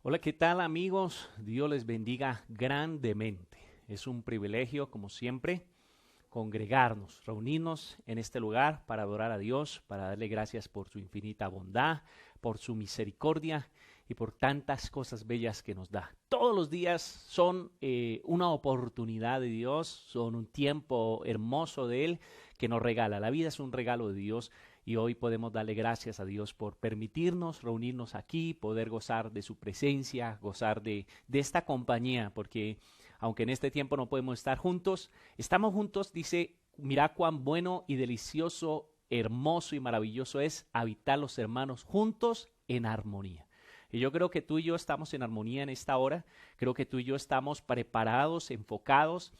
Hola, ¿qué tal amigos? Dios les bendiga grandemente. Es un privilegio, como siempre, congregarnos, reunirnos en este lugar para adorar a Dios, para darle gracias por su infinita bondad, por su misericordia y por tantas cosas bellas que nos da. Todos los días son una oportunidad de Dios, son un tiempo hermoso de Él que nos regala. La vida es un regalo de Dios. Y hoy podemos darle gracias a Dios por permitirnos reunirnos aquí, poder gozar de su presencia, gozar de esta compañía, porque aunque en este tiempo no podemos estar juntos, estamos juntos, dice, mira cuán bueno y delicioso, hermoso y maravilloso es habitar los hermanos juntos en armonía. Y yo creo que tú y yo estamos en armonía en esta hora, creo que tú y yo estamos preparados, enfocados,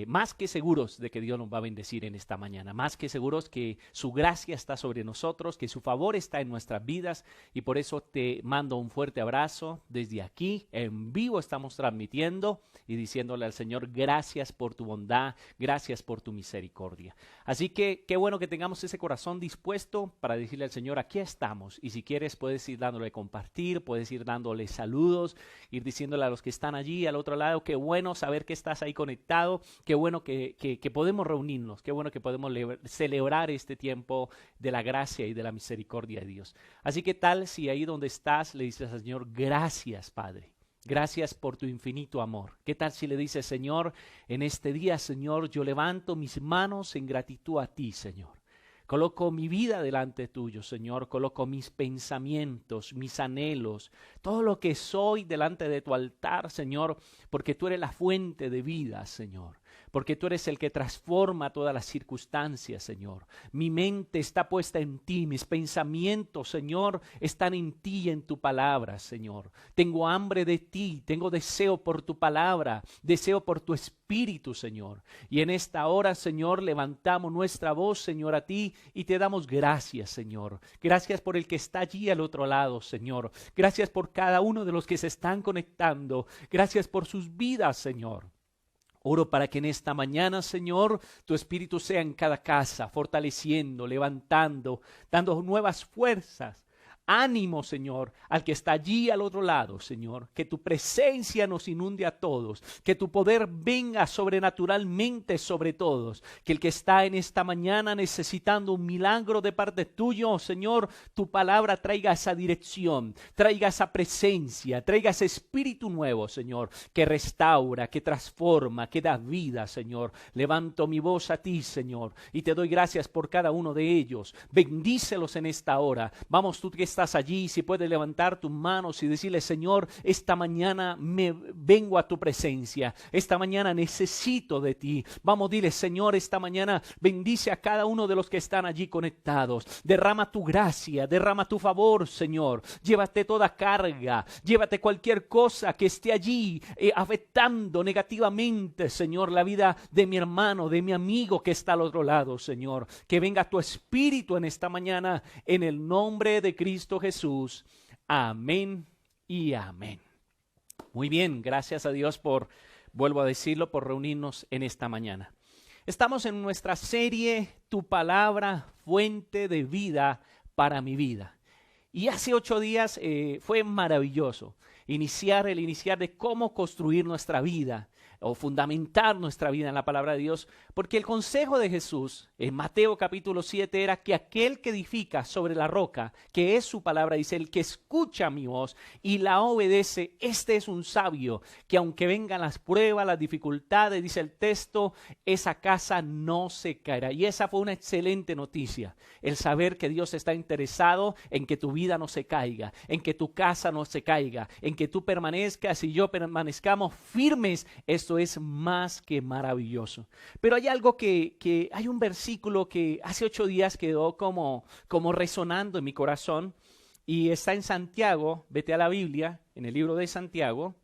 más que seguros de que Dios nos va a bendecir en esta mañana, más que seguros que su gracia está sobre nosotros, que su favor está en nuestras vidas, y por eso te mando un fuerte abrazo desde aquí, en vivo estamos transmitiendo y diciéndole al Señor gracias por tu bondad, gracias por tu misericordia. Así que qué bueno que tengamos ese corazón dispuesto para decirle al Señor, aquí estamos, y si quieres puedes ir dándole compartir, puedes ir dándole saludos, ir diciéndole a los que están allí al otro lado, qué bueno saber que estás ahí conectado. Qué bueno que podemos reunirnos, qué bueno que podemos celebrar este tiempo de la gracia y de la misericordia de Dios. Así que tal si ahí donde estás le dices al Señor, gracias Padre, gracias por tu infinito amor. ¿Qué tal si le dices, Señor, en este día, Señor, yo levanto mis manos en gratitud a ti, Señor. Coloco mi vida delante tuyo, Señor, coloco mis pensamientos, mis anhelos, todo lo que soy delante de tu altar, Señor, porque tú eres la fuente de vida, Señor, porque tú eres el que transforma todas las circunstancias, Señor. Mi mente está puesta en ti, mis pensamientos, Señor, están en ti y en tu palabra, Señor. Tengo hambre de ti, tengo deseo por tu palabra, deseo por tu espíritu, Señor. Y en esta hora, Señor, levantamos nuestra voz, Señor, a ti y te damos gracias, Señor. Gracias por el que está allí al otro lado, Señor. Gracias por cada uno de los que se están conectando. Gracias por sus vidas, Señor. Oro para que en esta mañana, Señor, tu Espíritu sea en cada casa, fortaleciendo, levantando, dando nuevas fuerzas. Ánimo, Señor, al que está allí al otro lado, Señor. Que tu presencia nos inunde a todos. Que tu poder venga sobrenaturalmente sobre todos. Que el que está en esta mañana necesitando un milagro de parte tuyo, Señor, tu palabra traiga esa dirección, traiga esa presencia, traiga ese espíritu nuevo, Señor, que restaura, que transforma, que da vida, Señor. Levanto mi voz a ti, Señor, y te doy gracias por cada uno de ellos. Bendícelos en esta hora. Vamos, tú que estás allí, si puedes levantar tus manos y decirle, Señor, esta mañana me vengo a tu presencia, esta mañana necesito de ti. Vamos, dile, Señor, esta mañana bendice a cada uno de los que están allí conectados. Derrama tu gracia, derrama tu favor, Señor. Llévate toda carga, llévate cualquier cosa que esté allí afectando negativamente, Señor, la vida de mi hermano, de mi amigo que está al otro lado, Señor. Que venga tu espíritu en esta mañana, en el nombre de Cristo Jesús. Amén y amén. Muy bien, gracias a Dios vuelvo a decirlo, por reunirnos en esta mañana. Estamos en nuestra serie Tu palabra, fuente de vida para mi vida. Y hace 8 días fue maravilloso iniciar de cómo construir nuestra vida o fundamentar nuestra vida en la palabra de Dios, porque el consejo de Jesús en Mateo capítulo 7 era que aquel que edifica sobre la roca, que es su palabra, dice, el que escucha mi voz y la obedece, este es un sabio, que aunque vengan las pruebas, las dificultades, dice el texto, esa casa no se caerá. Y esa fue una excelente noticia, el saber que Dios está interesado en que tu vida no se caiga, en que tu casa no se caiga, en que tú permanezcas y yo permanezcamos firmes. Esto es más que maravilloso. Pero hay algo hay un versículo que hace 8 días quedó como resonando en mi corazón y está en Santiago. Vete a la Biblia, en el libro de Santiago,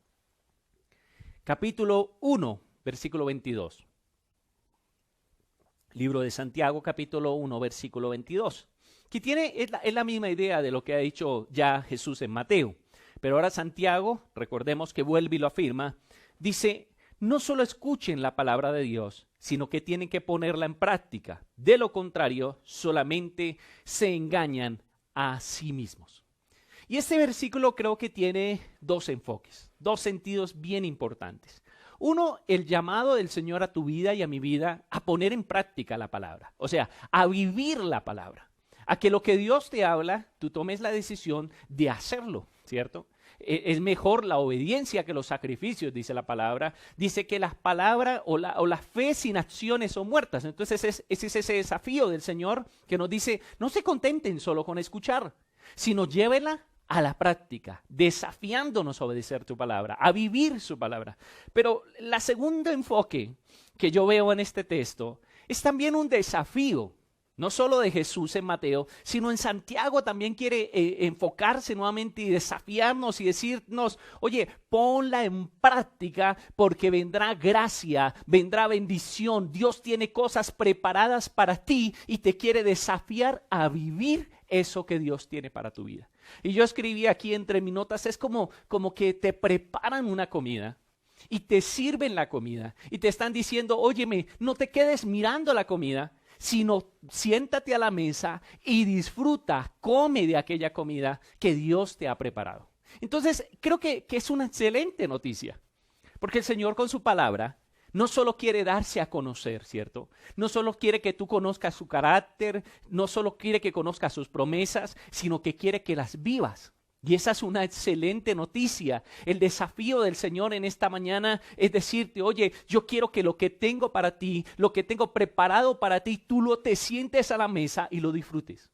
capítulo 1, versículo 22. Libro de Santiago, capítulo 1, versículo 22. Que es la misma idea de lo que ha dicho ya Jesús en Mateo. Pero ahora Santiago, recordemos que vuelve y lo afirma, dice, no solo escuchen la palabra de Dios, sino que tienen que ponerla en práctica. De lo contrario, solamente se engañan a sí mismos. Y este versículo creo que tiene dos enfoques, dos sentidos bien importantes. Uno, el llamado del Señor a tu vida y a mi vida a poner en práctica la palabra, o sea, a vivir la palabra, a que lo que Dios te habla, tú tomes la decisión de hacerlo, ¿cierto? Es mejor la obediencia que los sacrificios, dice la palabra. Dice que las palabras o la fe sin acciones son muertas. Entonces ese es ese desafío del Señor que nos dice, no se contenten solo con escuchar, sino llévenla a la práctica, desafiándonos a obedecer tu palabra, a vivir su palabra. Pero la segundo enfoque que yo veo en este texto es también un desafío, no solo de Jesús en Mateo, sino en Santiago también quiere enfocarse nuevamente y desafiarnos y decirnos, oye, ponla en práctica porque vendrá gracia, vendrá bendición. Dios tiene cosas preparadas para ti y te quiere desafiar a vivir eso que Dios tiene para tu vida. Y yo escribí aquí entre mis notas, es como que te preparan una comida y te sirven la comida y te están diciendo, óyeme, no te quedes mirando la comida, sino siéntate a la mesa y disfruta, come de aquella comida que Dios te ha preparado. Entonces, creo que es una excelente noticia, porque el Señor con su palabra no solo quiere darse a conocer, ¿cierto? No solo quiere que tú conozcas su carácter, no solo quiere que conozcas sus promesas, sino que quiere que las vivas. Y esa es una excelente noticia. El desafío del Señor en esta mañana es decirte, oye, yo quiero que lo que tengo para ti, lo que tengo preparado para ti, tú lo te sientes a la mesa y lo disfrutes.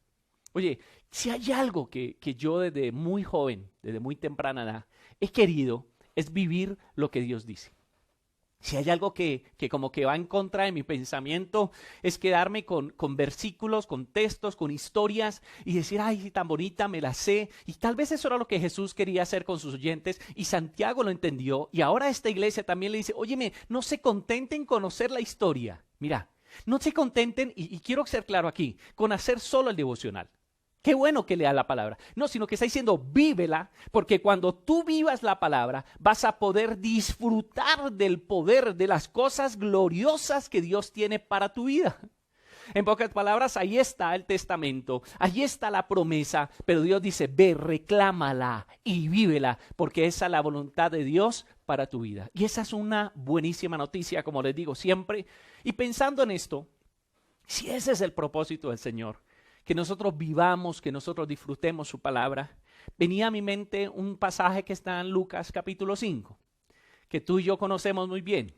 Oye, si hay algo que yo desde muy joven, desde muy temprana edad, he querido, es vivir lo que Dios dice. Si hay algo que como que va en contra de mi pensamiento, es quedarme con versículos, con textos, con historias y decir, ay, tan bonita, me la sé. Y tal vez eso era lo que Jesús quería hacer con sus oyentes y Santiago lo entendió. Y ahora esta iglesia también le dice, óyeme, no se contenten con conocer la historia. Mira, no se contenten, y quiero ser claro aquí, con hacer solo el devocional. Qué bueno que lea la palabra. No, sino que está diciendo, vívela, porque cuando tú vivas la palabra, vas a poder disfrutar del poder, de las cosas gloriosas que Dios tiene para tu vida. En pocas palabras, ahí está el testamento, ahí está la promesa, pero Dios dice, ve, reclámala y vívela, porque esa es la voluntad de Dios para tu vida. Y esa es una buenísima noticia, como les digo siempre. Y pensando en esto, si ese es el propósito del Señor, que nosotros vivamos, que nosotros disfrutemos su palabra, venía a mi mente un pasaje que está en Lucas capítulo 5, que tú y yo conocemos muy bien.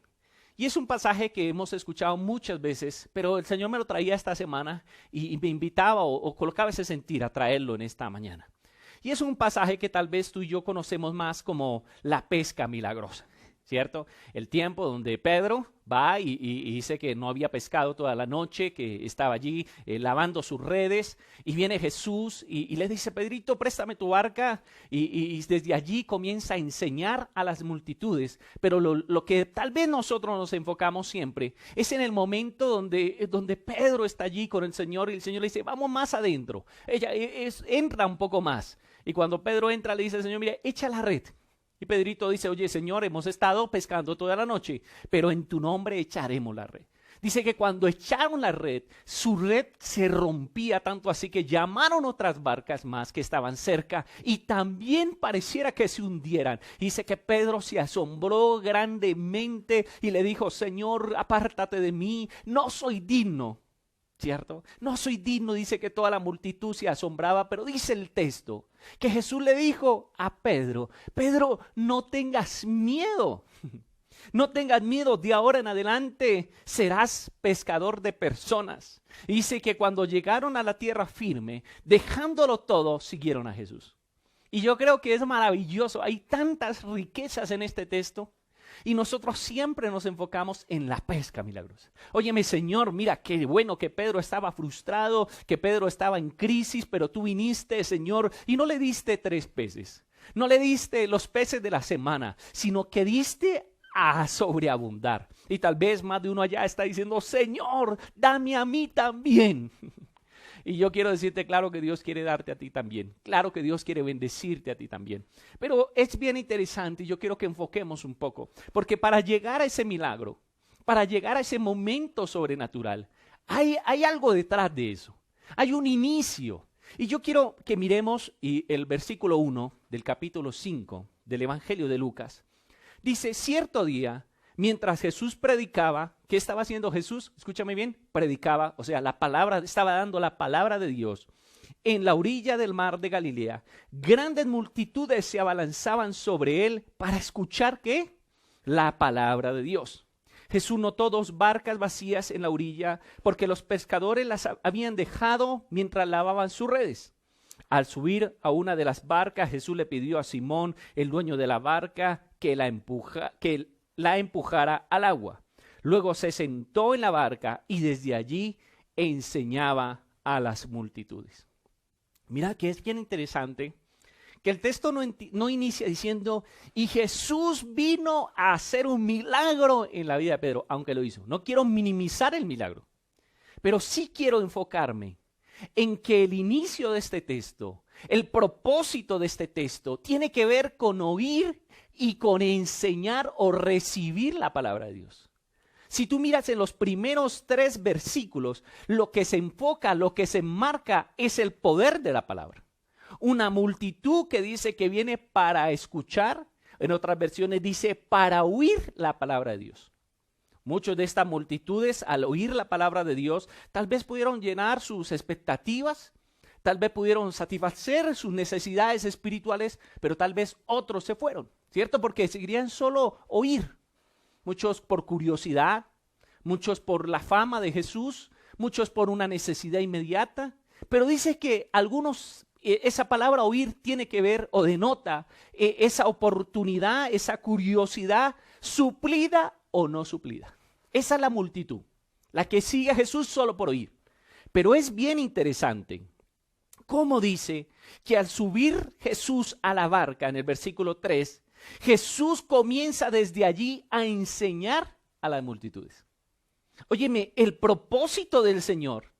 Y es un pasaje que hemos escuchado muchas veces, pero el Señor me lo traía esta semana y me invitaba o colocaba ese sentir a traerlo en esta mañana. Y es un pasaje que tal vez tú y yo conocemos más como la pesca milagrosa, ¿cierto? El tiempo donde Pedro va y dice que no había pescado toda la noche, que estaba allí lavando sus redes, y viene Jesús y le dice, Pedrito, préstame tu barca, y desde allí comienza a enseñar a las multitudes. Pero lo que tal vez nosotros nos enfocamos siempre es en el momento donde Pedro está allí con el Señor, y el Señor le dice, vamos más adentro. Entra un poco más. Y cuando Pedro entra, le dice al Señor, mira, echa la red. Y Pedrito dice, oye, Señor, hemos estado pescando toda la noche, pero en tu nombre echaremos la red. Dice que cuando echaron la red, su red se rompía tanto así que llamaron otras barcas más que estaban cerca y también pareciera que se hundieran. Dice que Pedro se asombró grandemente y le dijo, Señor, apártate de mí, no soy digno. ¿Cierto? No soy digno, dice que toda la multitud se asombraba, pero dice el texto que Jesús le dijo a Pedro, Pedro, no tengas miedo, no tengas miedo, de ahora en adelante serás pescador de personas. Y dice que cuando llegaron a la tierra firme, dejándolo todo, siguieron a Jesús. Y yo creo que es maravilloso, hay tantas riquezas en este texto. Y nosotros siempre nos enfocamos en la pesca milagrosa. Óyeme, Señor, mira qué bueno que Pedro estaba frustrado, que Pedro estaba en crisis, pero tú viniste, Señor, y no le diste 3 peces. No le diste los peces de la semana, sino que diste a sobreabundar. Y tal vez más de uno allá está diciendo, Señor, dame a mí también. Y yo quiero decirte, claro que Dios quiere darte a ti también. Claro que Dios quiere bendecirte a ti también. Pero es bien interesante y yo quiero que enfoquemos un poco. Porque para llegar a ese milagro, para llegar a ese momento sobrenatural, hay algo detrás de eso. Hay un inicio. Y yo quiero que miremos el versículo 1 del capítulo 5 del Evangelio de Lucas. Dice, cierto día, mientras Jesús predicaba, ¿qué estaba haciendo Jesús? Escúchame bien, predicaba, o sea, estaba dando la palabra de Dios. En la orilla del mar de Galilea, grandes multitudes se abalanzaban sobre él para escuchar, ¿qué? La palabra de Dios. Jesús notó 2 barcas vacías en la orilla porque los pescadores las habían dejado mientras lavaban sus redes. Al subir a una de las barcas, Jesús le pidió a Simón, el dueño de la barca, que la empujara al agua. Luego se sentó en la barca y desde allí enseñaba a las multitudes. Mira que es bien interesante que el texto no inicia diciendo, y Jesús vino a hacer un milagro en la vida de Pedro, aunque lo hizo. No quiero minimizar el milagro, pero sí quiero enfocarme en que el inicio de este texto, el propósito de este texto, tiene que ver con oír y con enseñar o recibir la palabra de Dios. Si tú miras en los primeros 3 versículos, lo que se enfoca, lo que se enmarca es el poder de la palabra. Una multitud que dice que viene para escuchar, en otras versiones dice para oír la palabra de Dios. Muchos de estas multitudes al oír la palabra de Dios tal vez pudieron llenar sus expectativas, tal vez pudieron satisfacer sus necesidades espirituales, pero tal vez otros se fueron, ¿cierto? Porque seguirían solo oír. Muchos por curiosidad, muchos por la fama de Jesús, muchos por una necesidad inmediata, pero dice que algunos, esa palabra oír tiene que ver o denota esa oportunidad, esa curiosidad suplida o no suplida. Esa es la multitud, la que sigue a Jesús solo por oír. Pero es bien interesante cómo dice que al subir Jesús a la barca en el versículo 3, Jesús comienza desde allí a enseñar a las multitudes. Óyeme, el propósito del Señor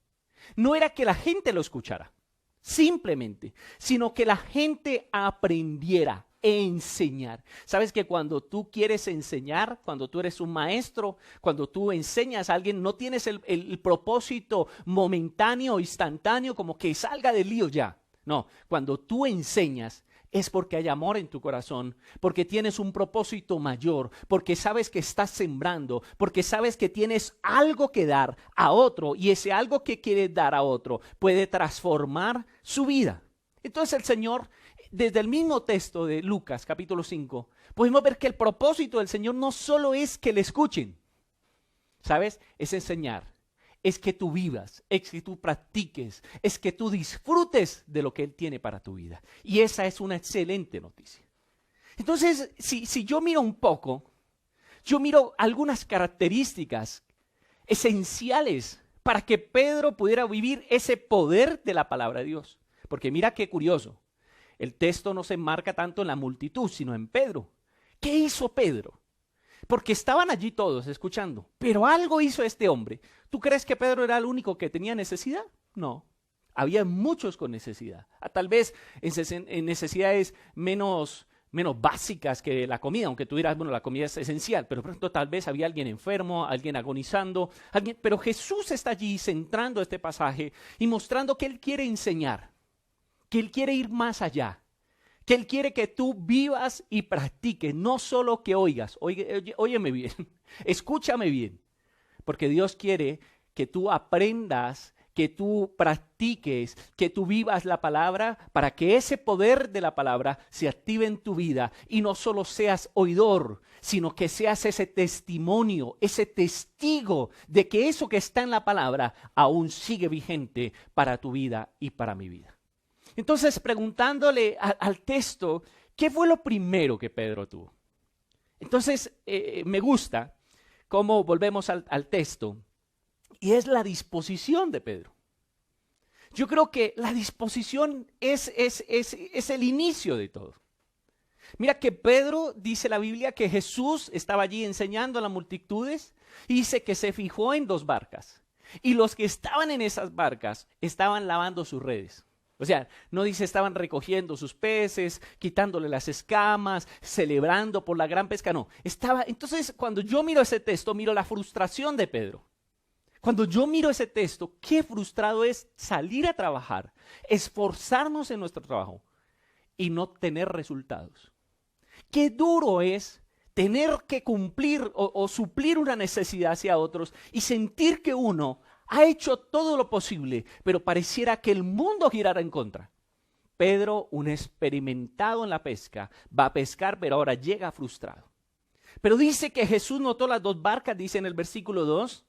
no era que la gente lo escuchara, simplemente, sino que la gente aprendiera a enseñar. Sabes que cuando tú quieres enseñar, cuando tú eres un maestro, cuando tú enseñas a alguien, no tienes el propósito momentáneo, instantáneo, como que salga del lío ya. No, cuando tú enseñas, es porque hay amor en tu corazón, porque tienes un propósito mayor, porque sabes que estás sembrando, porque sabes que tienes algo que dar a otro y ese algo que quieres dar a otro puede transformar su vida. Entonces el Señor, desde el mismo texto de Lucas capítulo 5, podemos ver que el propósito del Señor no solo es que le escuchen, ¿sabes? Es enseñar. Es que tú vivas, es que tú practiques, es que tú disfrutes de lo que Él tiene para tu vida. Y esa es una excelente noticia. Entonces, si yo miro un poco, yo miro algunas características esenciales para que Pedro pudiera vivir ese poder de la palabra de Dios. Porque mira qué curioso, el texto no se enmarca tanto en la multitud, sino en Pedro. ¿Qué hizo Pedro? Porque estaban allí todos escuchando, pero algo hizo este hombre. ¿Tú crees que Pedro era el único que tenía necesidad? No, había muchos con necesidad. Tal vez en necesidades menos básicas que la comida, aunque tú dirás, bueno, la comida es esencial, pero pronto tal vez había alguien enfermo, alguien agonizando, pero Jesús está allí centrando este pasaje y mostrando que Él quiere enseñar, que Él quiere ir más allá. Que Él quiere que tú vivas y practiques, no solo que oigas. Óyeme bien, escúchame bien, porque Dios quiere que tú aprendas, que tú practiques, que tú vivas la palabra para que ese poder de la palabra se active en tu vida y no solo seas oidor, sino que seas ese testimonio, ese testigo de que eso que está en la palabra aún sigue vigente para tu vida y para mi vida. Entonces, preguntándole al texto, ¿qué fue lo primero que Pedro tuvo? Entonces, me gusta cómo volvemos al texto, y es la disposición de Pedro. Yo creo que la disposición es el inicio de todo. Mira que Pedro, dice la Biblia, que Jesús estaba allí enseñando a las multitudes, y dice que se fijó en 2 barcas, y los que estaban en esas barcas estaban lavando sus redes. O sea, no dice estaban recogiendo sus peces, quitándole las escamas, celebrando por la gran pesca, no. Entonces, cuando yo miro ese texto, miro la frustración de Pedro. Cuando yo miro ese texto, qué frustrado es salir a trabajar, esforzarnos en nuestro trabajo y no tener resultados. Qué duro es tener que cumplir o suplir una necesidad hacia otros y sentir que uno ha hecho todo lo posible, pero pareciera que el mundo girara en contra. Pedro, un experimentado en la pesca, va a pescar, pero ahora llega frustrado. Pero dice que Jesús notó las dos barcas, dice en el versículo 2,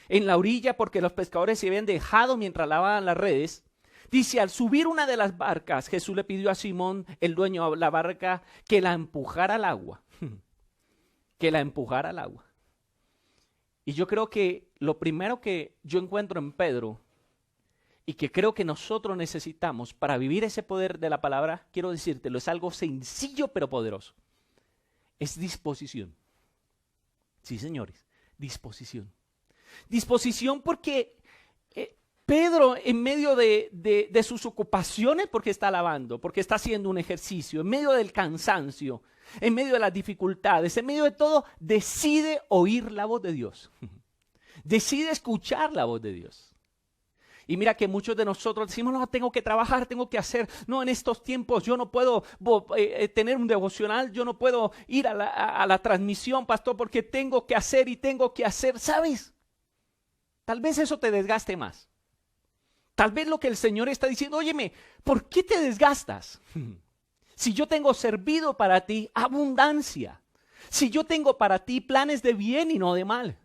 en la orilla porque los pescadores se habían dejado mientras lavaban las redes. Dice, al subir una de las barcas, Jesús le pidió a Simón, el dueño de la barca, que la empujara al agua. Que la empujara al agua. Y yo creo que lo primero que yo encuentro en Pedro y que creo que nosotros necesitamos para vivir ese poder de la palabra, quiero decírtelo, es algo sencillo pero poderoso. Es disposición. Sí, señores, disposición. Disposición porque Pedro, en medio de sus ocupaciones, porque está alabando, porque está haciendo un ejercicio, en medio del cansancio, en medio de las dificultades, en medio de todo, decide oír la voz de Dios. Decide escuchar la voz de Dios. Y mira que muchos de nosotros decimos, no, tengo que trabajar, tengo que hacer. No, en estos tiempos yo no puedo tener un devocional, yo no puedo ir a la transmisión, pastor, porque tengo que hacer y tengo que hacer. ¿Sabes? Tal vez eso te desgaste más. Tal vez lo que el Señor está diciendo, óyeme, ¿por qué te desgastas? Si yo tengo servido para ti abundancia, si yo tengo para ti planes de bien y no de mal.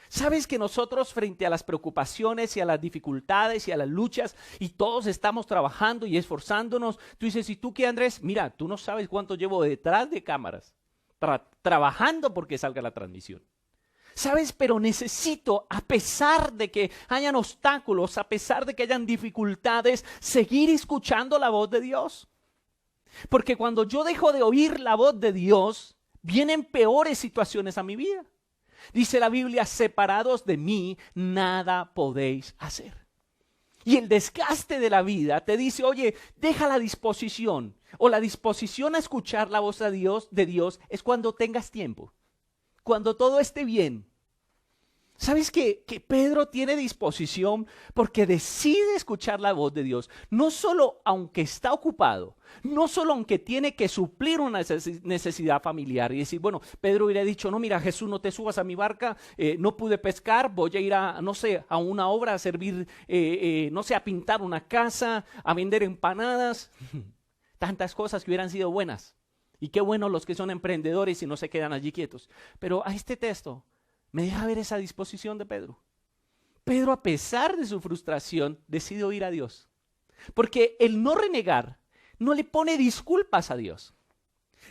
¿Sabes que nosotros frente a las preocupaciones y a las dificultades y a las luchas y todos estamos trabajando y esforzándonos? Tú dices, ¿y tú qué, Andrés? Mira, tú no sabes cuánto llevo detrás de cámaras trabajando porque salga la transmisión. ¿Sabes? Pero necesito, a pesar de que hayan obstáculos, a pesar de que hayan dificultades, seguir escuchando la voz de Dios. Porque cuando yo dejo de oír la voz de Dios, vienen peores situaciones a mi vida. Dice la Biblia, separados de mí, nada podéis hacer. Y el desgaste de la vida te dice, oye, deja la disposición. O la disposición a escuchar la voz de Dios es cuando tengas tiempo. Cuando todo esté bien. ¿Sabes que Pedro tiene disposición porque decide escuchar la voz de Dios? No solo aunque está ocupado, no solo aunque tiene que suplir una necesidad familiar y decir, bueno, Pedro hubiera dicho, no, mira, Jesús, no te subas a mi barca, no pude pescar, voy a ir a una obra a servir, a pintar una casa, a vender empanadas, tantas cosas que hubieran sido buenas. Y qué bueno los que son emprendedores y no se quedan allí quietos. Pero a este texto me deja ver esa disposición de Pedro. Pedro, a pesar de su frustración, decide oír a Dios. Porque el no renegar no le pone disculpas a Dios.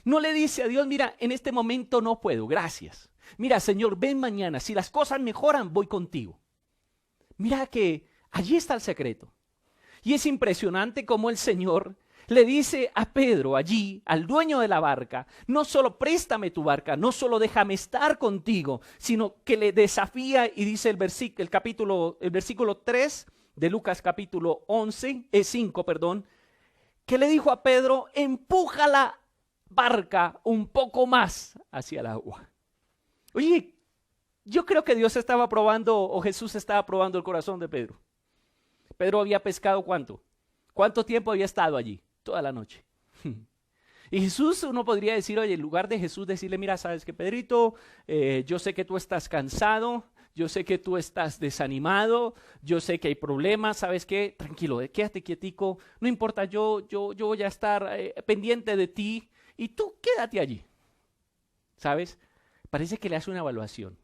No le dice a Dios, mira, en este momento no puedo, gracias. Mira, Señor, ven mañana, si las cosas mejoran, voy contigo. Mira que allí está el secreto. Y es impresionante cómo el Señor le dice a Pedro allí, al dueño de la barca, no solo préstame tu barca, no solo déjame estar contigo, sino que le desafía y dice el versículo 3 de Lucas capítulo 5, que le dijo a Pedro, empuja la barca un poco más hacia el agua. Oye, yo creo que Dios estaba probando, o Jesús estaba probando el corazón de Pedro. Pedro había pescado ¿cuánto? ¿Cuánto tiempo había estado allí? Toda la noche. Y Jesús, uno podría decir, oye, en lugar de Jesús decirle, mira, sabes que Pedrito, yo sé que tú estás cansado, yo sé que tú estás desanimado, yo sé que hay problemas, ¿sabes qué? Tranquilo, quédate quietico, no importa, yo voy a estar pendiente de ti y tú quédate allí. ¿Sabes? Parece que le hace una evaluación.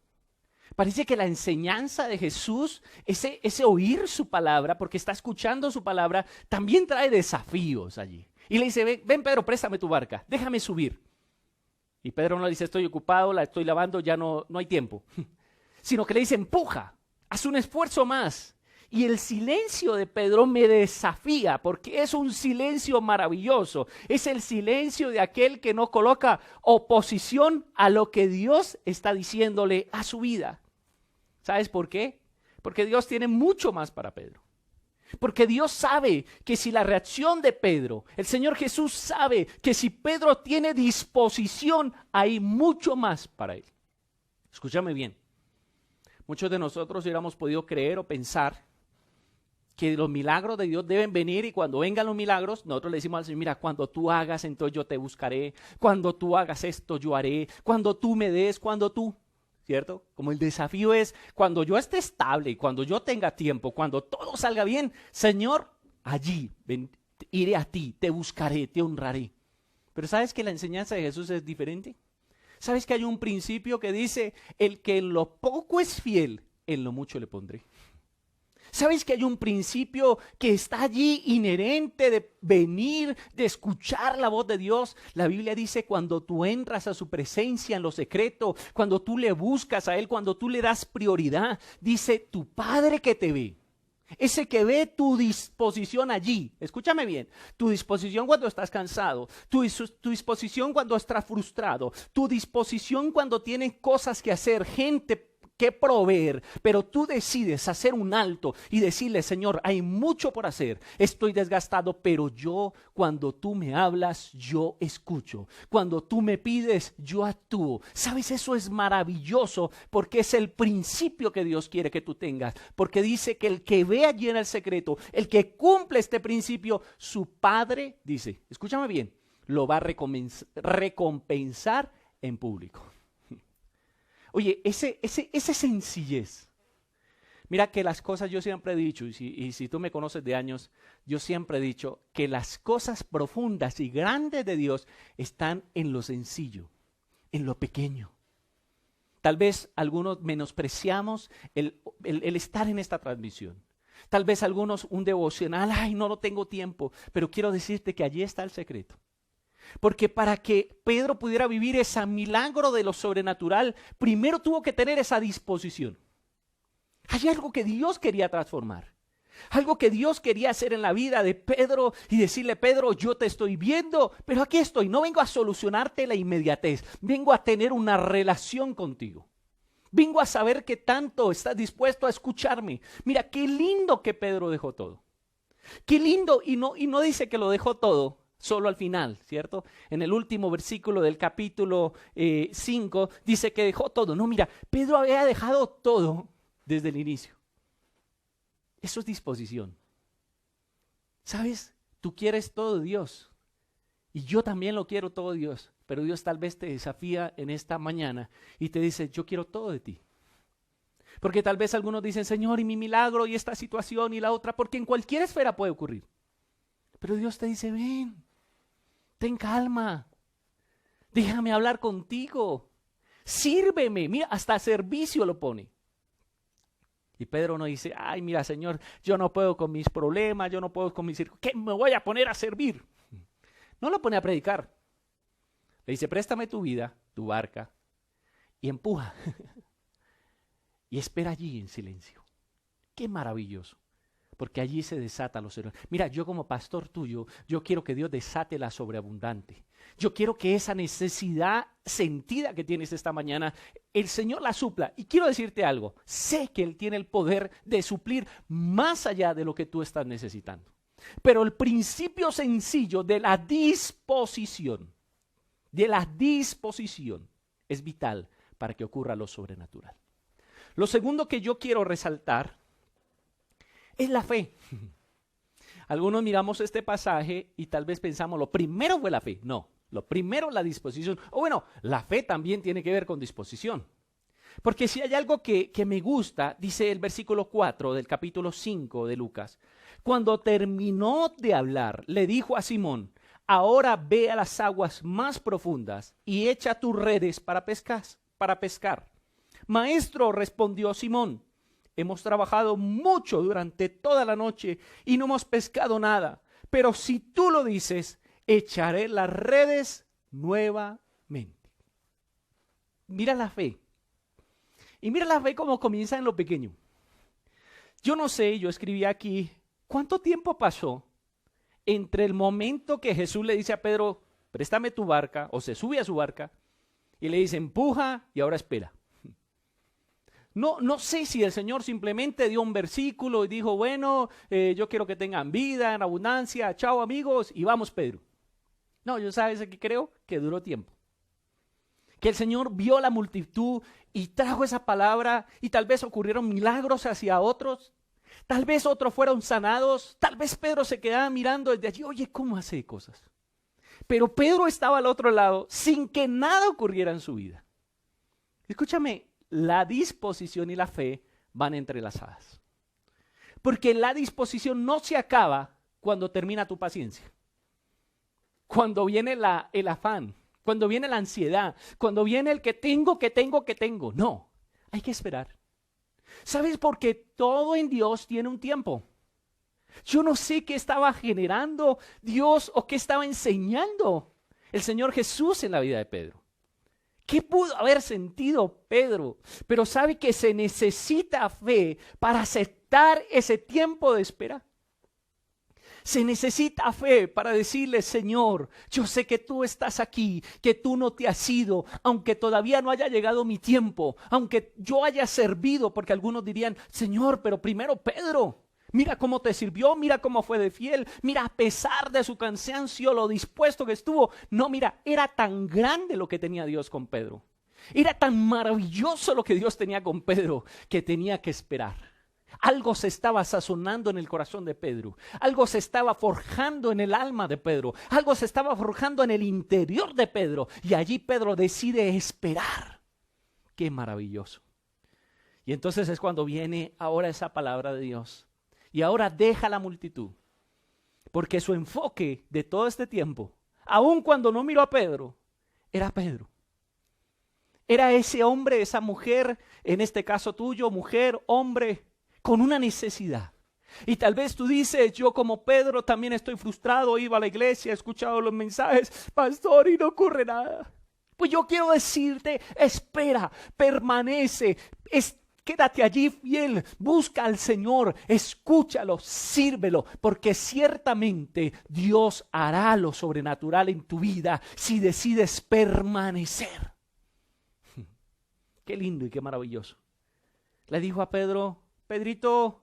Parece que la enseñanza de Jesús, ese oír su palabra, porque está escuchando su palabra, también trae desafíos allí. Y le dice, ven Pedro, préstame tu barca, déjame subir. Y Pedro no le dice, estoy ocupado, la estoy lavando, ya no hay tiempo. Sino que le dice, empuja, haz un esfuerzo más. Y el silencio de Pedro me desafía, porque es un silencio maravilloso. Es el silencio de aquel que no coloca oposición a lo que Dios está diciéndole a su vida. ¿Sabes por qué? Porque Dios tiene mucho más para Pedro. Porque Dios sabe que si la reacción de Pedro, el Señor Jesús sabe que si Pedro tiene disposición, hay mucho más para él. Escúchame bien. Muchos de nosotros hubiéramos podido creer o pensar que los milagros de Dios deben venir y cuando vengan los milagros, nosotros le decimos al Señor, mira, cuando tú hagas, entonces yo te buscaré, cuando tú hagas esto, yo haré, cuando tú me des, cuando tú, ¿cierto? Como el desafío es, cuando yo esté estable y cuando yo tenga tiempo, cuando todo salga bien, Señor, allí iré a ti, te buscaré, te honraré. Pero ¿sabes que la enseñanza de Jesús es diferente? ¿Sabes que hay un principio que dice, el que en lo poco es fiel, en lo mucho le pondré? ¿Sabes que hay un principio que está allí inherente de venir, de escuchar la voz de Dios? La Biblia dice cuando tú entras a su presencia en lo secreto, cuando tú le buscas a Él, cuando tú le das prioridad, dice tu Padre que te ve. Ese que ve tu disposición allí, escúchame bien, tu disposición cuando estás cansado, tu disposición cuando estás frustrado, tu disposición cuando tienes cosas que hacer, gente que proveer, pero tú decides hacer un alto y decirle, Señor, hay mucho por hacer, estoy desgastado, pero yo, cuando tú me hablas, yo escucho, cuando tú me pides, yo actúo. ¿Sabes? Eso es maravilloso porque es el principio que Dios quiere que tú tengas, porque dice que el que ve allí en el secreto, el que cumple este principio, su Padre, dice, escúchame bien, lo va a recompensar en público. Oye, esa sencillez. Mira que las cosas, yo siempre he dicho, y si tú me conoces de años, yo siempre he dicho que las cosas profundas y grandes de Dios están en lo sencillo, en lo pequeño. Tal vez algunos menospreciamos el estar en esta transmisión. Tal vez algunos un devocional, ay, no lo tengo tiempo, pero quiero decirte que allí está el secreto. Porque para que Pedro pudiera vivir ese milagro de lo sobrenatural, primero tuvo que tener esa disposición. Hay algo que Dios quería transformar. Algo que Dios quería hacer en la vida de Pedro y decirle, Pedro, yo te estoy viendo, pero aquí estoy. No vengo a solucionarte la inmediatez. Vengo a tener una relación contigo. Vengo a saber que tanto estás dispuesto a escucharme. Mira, qué lindo que Pedro dejó todo. Qué lindo, y no dice que lo dejó todo solo al final, ¿cierto? En el último versículo del capítulo 5 dice que dejó todo. No, mira, Pedro había dejado todo desde el inicio. Eso es disposición. ¿Sabes? Tú quieres todo Dios. Y yo también lo quiero todo Dios. Pero Dios tal vez te desafía en esta mañana y te dice, yo quiero todo de ti. Porque tal vez algunos dicen, Señor, y mi milagro, y esta situación, y la otra, porque en cualquier esfera puede ocurrir. Pero Dios te dice, ven. Ten calma, déjame hablar contigo, sírveme, mira, hasta servicio lo pone. Y Pedro no dice, ay, mira, Señor, yo no puedo con mis problemas, yo no puedo con mis circunstancias, ¿qué me voy a poner a servir? No lo pone a predicar. Le dice, préstame tu vida, tu barca, y empuja. Y espera allí en silencio. Qué maravilloso. Porque allí se desata los héroes. Mira, yo como pastor tuyo, yo quiero que Dios desate la sobreabundante. Yo quiero que esa necesidad sentida que tienes esta mañana, el Señor la supla. Y quiero decirte algo, sé que Él tiene el poder de suplir más allá de lo que tú estás necesitando. Pero el principio sencillo de la disposición es vital para que ocurra lo sobrenatural. Lo segundo que yo quiero resaltar es la fe. Algunos miramos este pasaje y tal vez pensamos, lo primero fue la fe. No, lo primero la disposición. O bueno, la fe también tiene que ver con disposición. Porque si hay algo que me gusta, dice el versículo 4 del capítulo 5 de Lucas. Cuando terminó de hablar, le dijo a Simón, ahora ve a las aguas más profundas y echa tus redes para pescar. Maestro, respondió Simón, hemos trabajado mucho durante toda la noche y no hemos pescado nada. Pero si tú lo dices, echaré las redes nuevamente. Mira la fe. Y mira la fe como comienza en lo pequeño. Yo no sé, yo escribí aquí, ¿cuánto tiempo pasó entre el momento que Jesús le dice a Pedro, préstame tu barca, o se sube a su barca, y le dice, empuja y ahora espera? No sé si el Señor simplemente dio un versículo y dijo, bueno, yo quiero que tengan vida en abundancia, chao amigos, y vamos Pedro. No, yo sabes que creo que duró tiempo. que el Señor vio la multitud y trajo esa palabra y tal vez ocurrieron milagros hacia otros. Tal vez otros fueron sanados. Tal vez Pedro se quedaba mirando desde allí. Oye, ¿cómo hace cosas? Pero Pedro estaba al otro lado sin que nada ocurriera en su vida. Escúchame, la disposición y la fe van entrelazadas. Porque la disposición no se acaba cuando termina tu paciencia. Cuando viene el afán, cuando viene la ansiedad, cuando viene el que tengo. No, hay que esperar. ¿Sabes? Porque todo en Dios tiene un tiempo. Yo no sé qué estaba generando Dios o qué estaba enseñando el Señor Jesús en la vida de Pedro. ¿Qué pudo haber sentido Pedro? Pero sabe que se necesita fe para aceptar ese tiempo de espera. Se necesita fe para decirle, Señor, yo sé que tú estás aquí, que tú no te has ido, aunque todavía no haya llegado mi tiempo, aunque yo haya servido, porque algunos dirían, Señor, pero primero Pedro. Mira cómo te sirvió, mira cómo fue de fiel, mira a pesar de su cansancio, lo dispuesto que estuvo. No, mira, era tan grande lo que tenía Dios con Pedro. Era tan maravilloso lo que Dios tenía con Pedro que tenía que esperar. Algo se estaba sazonando en el corazón de Pedro. Algo se estaba forjando en el alma de Pedro. Algo se estaba forjando en el interior de Pedro. Y allí Pedro decide esperar. ¡Qué maravilloso! Y entonces es cuando viene ahora esa palabra de Dios. Y ahora deja la multitud, porque su enfoque de todo este tiempo, aun cuando no miró a Pedro, era Pedro. Era ese hombre, esa mujer, en este caso tuyo, mujer, hombre, con una necesidad. Y tal vez tú dices, yo como Pedro también estoy frustrado, iba a la iglesia, he escuchado los mensajes, pastor, y no ocurre nada. Pues yo quiero decirte, espera, permanece, quédate allí fiel, busca al Señor, escúchalo, sírvelo, porque ciertamente Dios hará lo sobrenatural en tu vida si decides permanecer. Qué lindo y qué maravilloso. Le dijo a Pedro, Pedrito,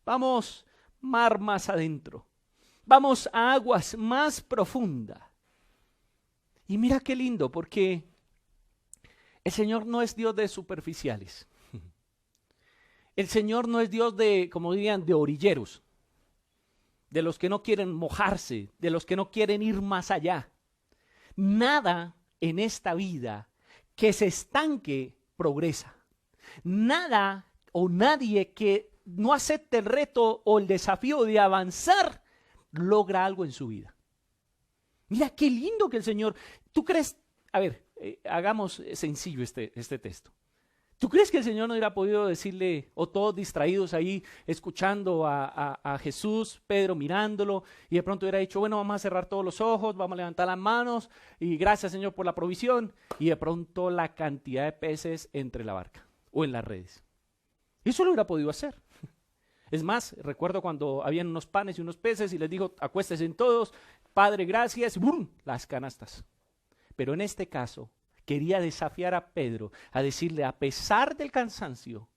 vamos mar más adentro, vamos a aguas más profundas. Y mira qué lindo, porque el Señor no es Dios de superficiales. El Señor no es Dios de, como dirían, de orilleros, de los que no quieren mojarse, de los que no quieren ir más allá. Nada en esta vida que se estanque progresa. Nada o nadie que no acepte el reto o el desafío de avanzar logra algo en su vida. Mira qué lindo que el Señor, ¿tú crees? A ver, hagamos sencillo este texto. ¿Tú crees que el Señor no hubiera podido decirle, o todos distraídos ahí, escuchando a Jesús, Pedro mirándolo, y de pronto hubiera dicho, bueno, vamos a cerrar todos los ojos, vamos a levantar las manos, y gracias Señor por la provisión, y de pronto la cantidad de peces entre la barca, o en las redes? Eso lo hubiera podido hacer. Es más, recuerdo cuando habían unos panes y unos peces, y les dijo, acuéstense en todos, Padre, gracias, y ¡bum!, las canastas. Pero en este caso, quería desafiar a Pedro a decirle, a pesar del cansancio,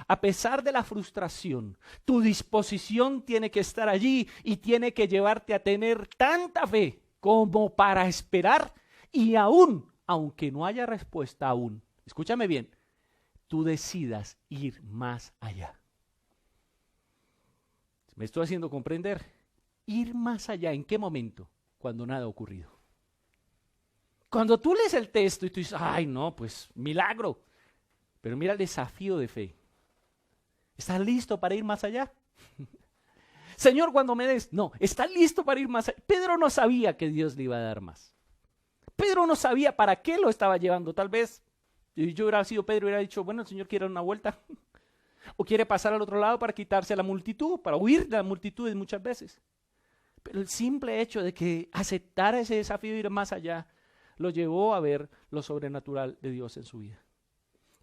a pesar de la frustración, tu disposición tiene que estar allí y tiene que llevarte a tener tanta fe como para esperar y aún, aunque no haya respuesta aún, escúchame bien, tú decidas ir más allá. ¿Me estoy haciendo comprender? Ir más allá, ¿en qué momento? Cuando nada ha ocurrido. Cuando tú lees el texto y tú dices, ay no, pues milagro. Pero mira el desafío de fe. ¿Estás listo para ir más allá? Señor, cuando me des, no, ¿estás listo para ir más allá? Pedro no sabía que Dios le iba a dar más. Pedro no sabía para qué lo estaba llevando. Tal vez yo hubiera sido Pedro y hubiera dicho, bueno, el Señor quiere dar una vuelta. O quiere pasar al otro lado para quitarse a la multitud, para huir de las multitudes muchas veces. Pero el simple hecho de que aceptara ese desafío de ir más allá, lo llevó a ver lo sobrenatural de Dios en su vida.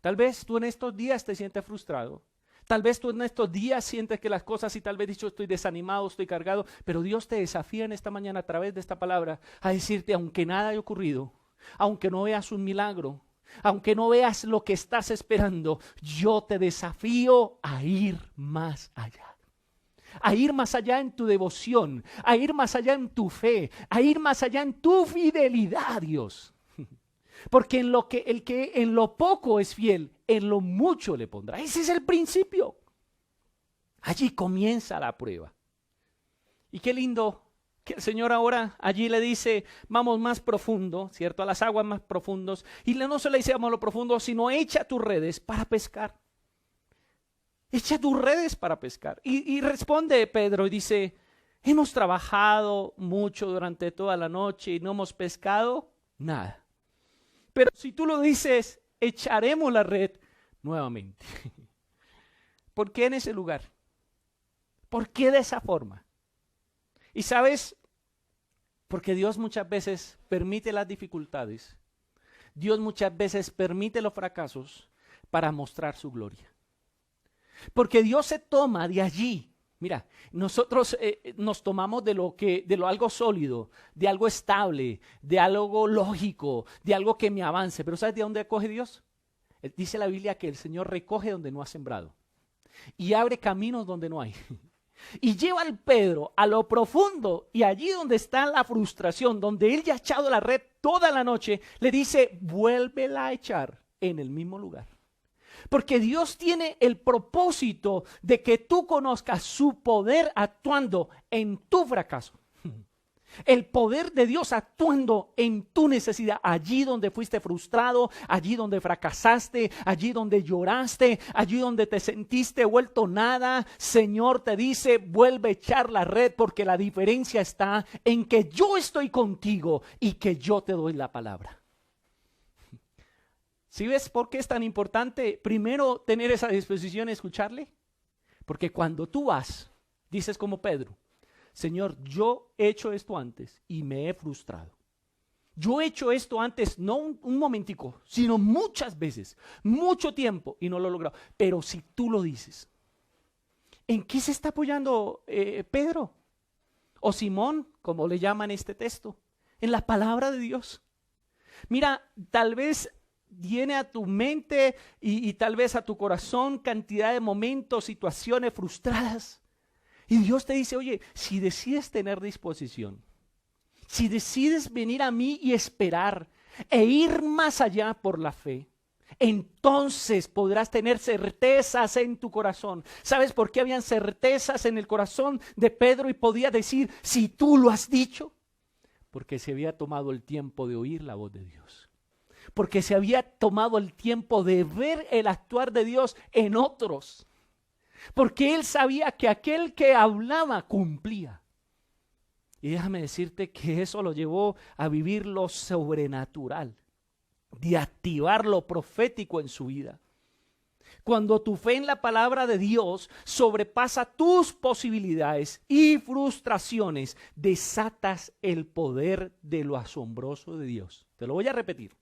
Tal vez tú en estos días te sientes frustrado. Tal vez tú en estos días sientes que las cosas y tal vez dicho estoy desanimado, estoy cargado. Pero Dios te desafía en esta mañana a través de esta palabra a decirte, aunque nada haya ocurrido, aunque no veas un milagro, aunque no veas lo que estás esperando, yo te desafío a ir más allá. A ir más allá en tu devoción, a ir más allá en tu fe, a ir más allá en tu fidelidad a Dios. Porque el que en lo poco es fiel, en lo mucho le pondrá. Ese es el principio. Allí comienza la prueba. Y qué lindo que el Señor ahora allí le dice, vamos más profundo, ¿cierto? A las aguas más profundos. Y no se le dice vamos a lo profundo, sino echa tus redes para pescar. Echa tus redes para pescar. Y responde Pedro y dice, hemos trabajado mucho durante toda la noche y no hemos pescado nada. Pero si tú lo dices, echaremos la red nuevamente. ¿Por qué en ese lugar? ¿Por qué de esa forma? Y sabes, porque Dios muchas veces permite las dificultades. Dios muchas veces permite los fracasos para mostrar su gloria. Porque Dios se toma de allí. Mira, nosotros nos tomamos de lo algo sólido, de algo estable, de algo lógico, de algo que me avance. Pero ¿sabes de dónde coge Dios? Dice la Biblia que el Señor recoge donde no ha sembrado y abre caminos donde no hay. Y lleva al Pedro a lo profundo y allí donde está la frustración, donde él ya ha echado la red toda la noche, le dice, vuélvela a echar en el mismo lugar. Porque Dios tiene el propósito de que tú conozcas su poder actuando en tu fracaso. El poder de Dios actuando en tu necesidad, allí donde fuiste frustrado, allí donde fracasaste, allí donde lloraste, allí donde te sentiste vuelto nada. Señor te dice, vuelve a echar la red porque la diferencia está en que yo estoy contigo y que yo te doy la palabra. ¿Sí ves por qué es tan importante primero tener esa disposición y escucharle? Porque cuando tú vas, dices como Pedro, Señor, yo he hecho esto antes y me he frustrado. Yo he hecho esto antes, no un momentico, sino muchas veces, mucho tiempo y no lo he logrado. Pero si tú lo dices, ¿en qué se está apoyando Pedro? O Simón, como le llaman este texto, en la palabra de Dios. Mira, tal vez viene a tu mente y tal vez a tu corazón cantidad de momentos, situaciones frustradas. Y Dios te dice, oye, si decides tener disposición, si decides venir a mí y esperar e ir más allá por la fe, entonces podrás tener certezas en tu corazón. ¿Sabes por qué habían certezas en el corazón de Pedro y podía decir, si tú lo has dicho? Porque se había tomado el tiempo de oír la voz de Dios. Porque se había tomado el tiempo de ver el actuar de Dios en otros. Porque él sabía que aquel que hablaba cumplía. Y déjame decirte que eso lo llevó a vivir lo sobrenatural, de activar lo profético en su vida. Cuando tu fe en la palabra de Dios sobrepasa tus posibilidades y frustraciones, desatas el poder de lo asombroso de Dios. Te lo voy a repetir.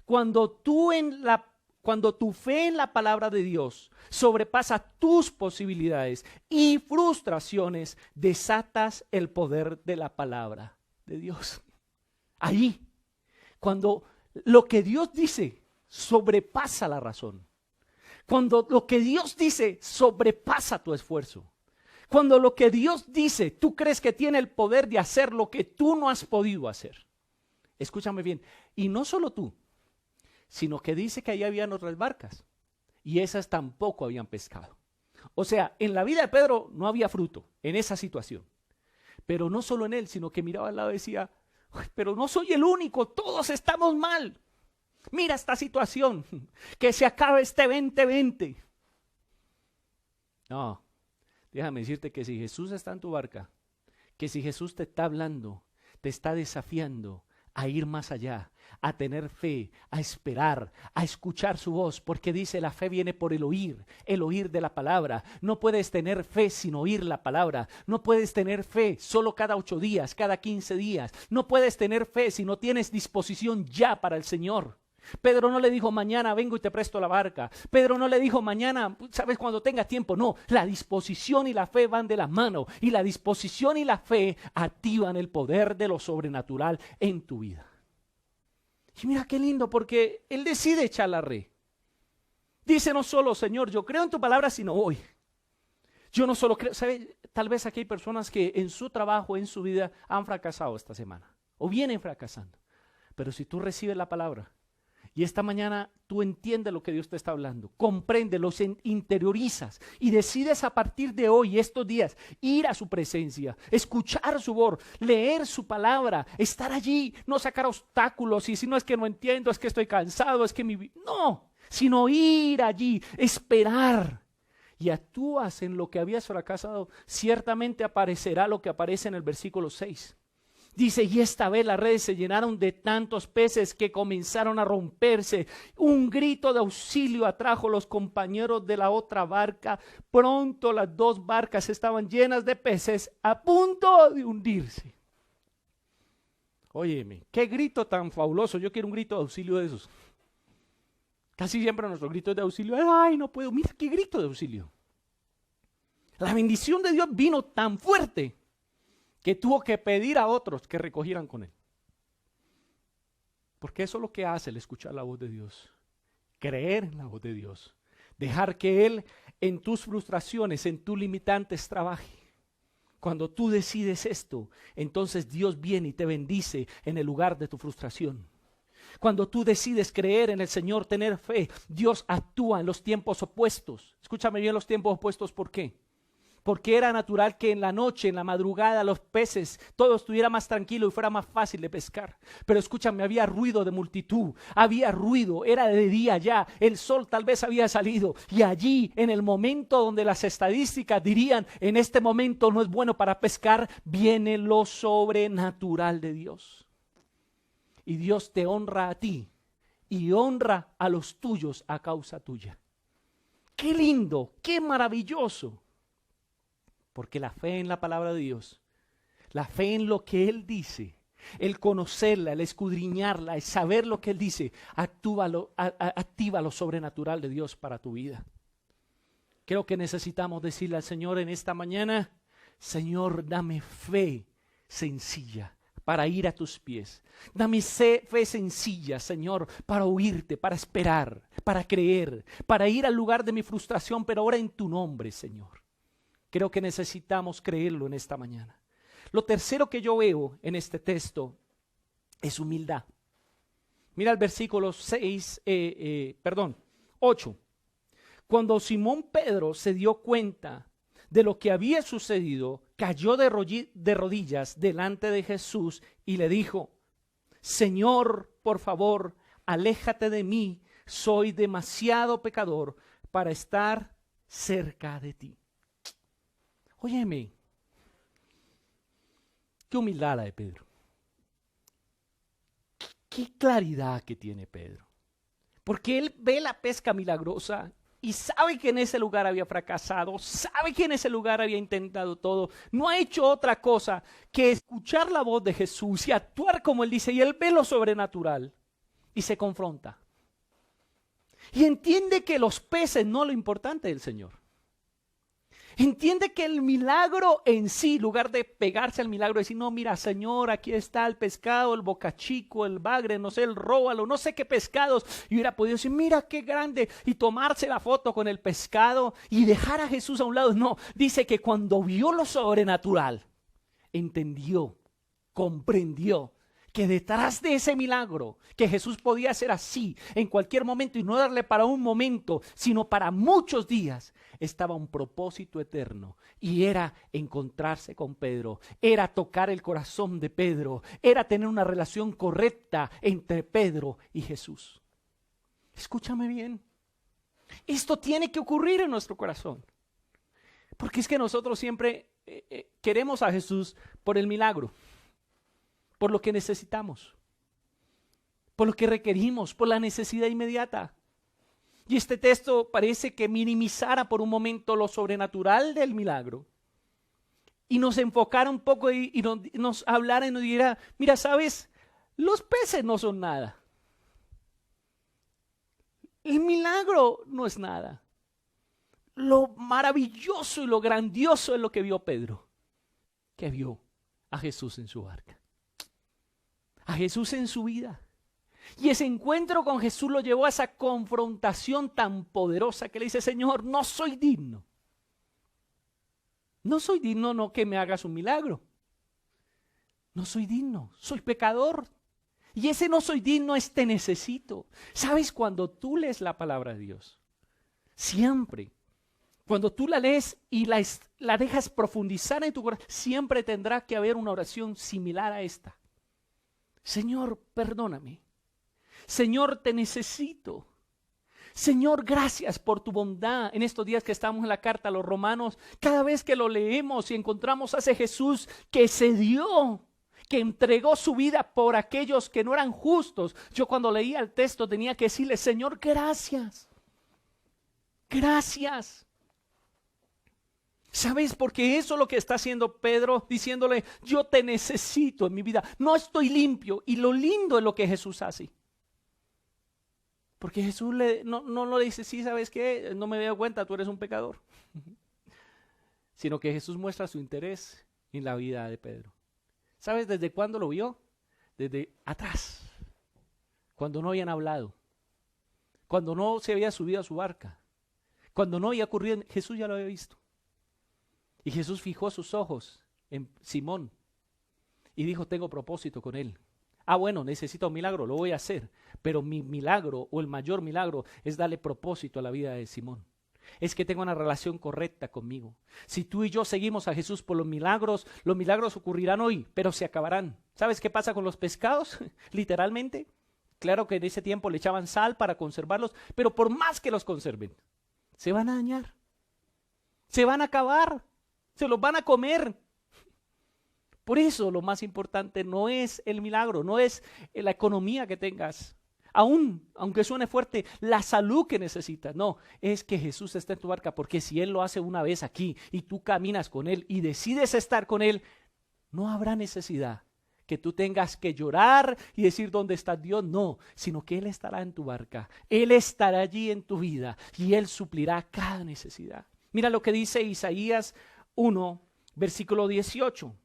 Cuando tu fe en la palabra de Dios sobrepasa tus posibilidades y frustraciones, desatas el poder de la palabra de Dios. Allí, cuando lo que Dios dice sobrepasa la razón. Cuando lo que Dios dice sobrepasa tu esfuerzo. Cuando lo que Dios dice, tú crees que tiene el poder de hacer lo que tú no has podido hacer. Escúchame bien, y no solo tú, sino que dice que ahí habían otras barcas y esas tampoco habían pescado. O sea, en la vida de Pedro no había fruto en esa situación. Pero no solo en él, sino que miraba al lado y decía, pero no soy el único, todos estamos mal. Mira esta situación, que se acabe este 2020. No, déjame decirte que si Jesús está en tu barca, que si Jesús te está hablando, te está desafiando a ir más allá, a tener fe, a esperar, a escuchar su voz, porque dice la fe viene por el oír de la palabra. No puedes tener fe sin oír la palabra. No puedes tener fe solo cada 8 días, cada 15 días. No puedes tener fe si no tienes disposición ya para el Señor. Pedro no le dijo mañana vengo y te presto la barca. Pedro no le dijo mañana, sabes, cuando tengas tiempo. No, la disposición y la fe van de la mano. Y la disposición y la fe activan el poder de lo sobrenatural en tu vida. Y mira qué lindo, porque él decide echar la red. Dice no solo, Señor, yo creo en tu palabra, sino hoy. Yo no solo creo, ¿sabes? Tal vez aquí hay personas que en su trabajo, en su vida, han fracasado esta semana. O vienen fracasando. Pero si tú recibes la palabra, Y esta mañana tú entiendes lo que Dios te está hablando, comprendes, lo interiorizas y decides a partir de hoy, estos días, ir a su presencia, escuchar su voz, leer su palabra, estar allí, no sacar obstáculos y si no es que no entiendo, es que estoy cansado, es que no, sino ir allí, esperar. Y actúas en lo que habías fracasado, ciertamente aparecerá lo que aparece en el versículo 6. Dice, y esta vez las redes se llenaron de tantos peces que comenzaron a romperse. Un grito de auxilio atrajo a los compañeros de la otra barca. Pronto las dos barcas estaban llenas de peces a punto de hundirse. Óyeme, qué grito tan fabuloso. Yo quiero un grito de auxilio de esos. Casi siempre nuestro grito de auxilio es, ay, no puedo. Mira qué grito de auxilio. La bendición de Dios vino tan fuerte que tuvo que pedir a otros que recogieran con él. Porque eso es lo que hace el escuchar la voz de Dios. Creer en la voz de Dios. Dejar que Él en tus frustraciones, en tus limitantes trabaje. Cuando tú decides esto, entonces Dios viene y te bendice en el lugar de tu frustración. Cuando tú decides creer en el Señor, tener fe, Dios actúa en los tiempos opuestos. Escúchame bien, los tiempos opuestos, ¿por qué? Porque era natural que en la noche, en la madrugada, los peces, todo estuviera más tranquilo y fuera más fácil de pescar. Pero escúchame, había ruido de multitud, había ruido, era de día ya, el sol tal vez había salido. Y allí, en el momento donde las estadísticas dirían, en este momento no es bueno para pescar, viene lo sobrenatural de Dios. Y Dios te honra a ti y honra a los tuyos a causa tuya. ¡Qué lindo! ¡Qué maravilloso! Porque la fe en la palabra de Dios, la fe en lo que Él dice, el conocerla, el escudriñarla, el saber lo que Él dice, activa lo sobrenatural de Dios para tu vida. Creo que necesitamos decirle al Señor en esta mañana, Señor, dame fe sencilla para ir a tus pies. Dame fe sencilla, Señor, para oírte, para esperar, para creer, para ir al lugar de mi frustración, pero ahora en tu nombre, Señor. Creo que necesitamos creerlo en esta mañana. Lo tercero que yo veo en este texto es humildad. Mira el versículo 8. Cuando Simón Pedro se dio cuenta de lo que había sucedido, cayó de rodillas delante de Jesús y le dijo, Señor, por favor, aléjate de mí, soy demasiado pecador para estar cerca de ti. Óyeme, qué humildad la de Pedro. Qué claridad que tiene Pedro. Porque él ve la pesca milagrosa y sabe que en ese lugar había fracasado, sabe que en ese lugar había intentado todo. No ha hecho otra cosa que escuchar la voz de Jesús y actuar como Él dice. Y él ve lo sobrenatural y se confronta. Y entiende que los peces no es lo importante del Señor. Entiende que el milagro en sí, en lugar de pegarse al milagro y decir, no, mira, Señor, aquí está el pescado, el bocachico, el bagre, no sé, el róbalo, no sé qué pescados. Y hubiera podido decir, mira qué grande, y tomarse la foto con el pescado y dejar a Jesús a un lado. No, dice que cuando vio lo sobrenatural, entendió, comprendió que detrás de ese milagro, que Jesús podía hacer así en cualquier momento y no darle para un momento, sino para muchos días, estaba un propósito eterno y era encontrarse con Pedro, era tocar el corazón de Pedro, era tener una relación correcta entre Pedro y Jesús. Escúchame bien, esto tiene que ocurrir en nuestro corazón, porque es que nosotros siempre queremos a Jesús por el milagro, por lo que necesitamos, por lo que requerimos, por la necesidad inmediata. Y este texto parece que minimizara por un momento lo sobrenatural del milagro y nos enfocara un poco y nos hablara y nos dijera, mira, ¿sabes? Los peces no son nada. El milagro no es nada. Lo maravilloso y lo grandioso es lo que vio Pedro, que vio a Jesús en su barca. A Jesús en su vida. Y ese encuentro con Jesús lo llevó a esa confrontación tan poderosa que le dice, Señor, no soy digno. No soy digno, no que me hagas un milagro. No soy digno, soy pecador. Y ese no soy digno es te necesito. ¿Sabes? Cuando tú lees la palabra de Dios, siempre, cuando tú la lees y la dejas profundizar en tu corazón, siempre tendrá que haber una oración similar a esta. Señor, perdóname. Señor, te necesito. Señor, gracias por tu bondad. En estos días que estamos en la carta a los romanos, cada vez que lo leemos y encontramos a ese Jesús que se dio, que entregó su vida por aquellos que no eran justos. Yo cuando leía el texto tenía que decirle, Señor, gracias. Gracias. ¿Sabes? Porque eso es lo que está haciendo Pedro, diciéndole, yo te necesito en mi vida. No estoy limpio. Y lo lindo es lo que Jesús hace. Porque Jesús no le dice, sí, ¿sabes qué? No me doy cuenta, tú eres un pecador. Sino que Jesús muestra su interés en la vida de Pedro. ¿Sabes desde cuándo lo vio? Desde atrás. Cuando no habían hablado. Cuando no se había subido a su barca. Cuando no había ocurrido, Jesús ya lo había visto. Y Jesús fijó sus ojos en Simón y dijo, tengo propósito con él. Ah, bueno, necesito un milagro, lo voy a hacer. Pero mi milagro o el mayor milagro es darle propósito a la vida de Simón. Es que tenga una relación correcta conmigo. Si tú y yo seguimos a Jesús por los milagros ocurrirán hoy, pero se acabarán. ¿Sabes qué pasa con los pescados? Literalmente. Claro que en ese tiempo le echaban sal para conservarlos, pero por más que los conserven, se van a dañar. Se van a acabar. Se los van a comer. Por eso lo más importante no es el milagro, no es la economía que tengas, aunque suene fuerte, la salud que necesitas. No, es que Jesús está en tu barca, porque si Él lo hace una vez aquí y tú caminas con Él y decides estar con Él, no habrá necesidad que tú tengas que llorar y decir dónde está Dios. No, sino que Él estará en tu barca, Él estará allí en tu vida y Él suplirá cada necesidad. Mira lo que dice Isaías 1, versículo 18.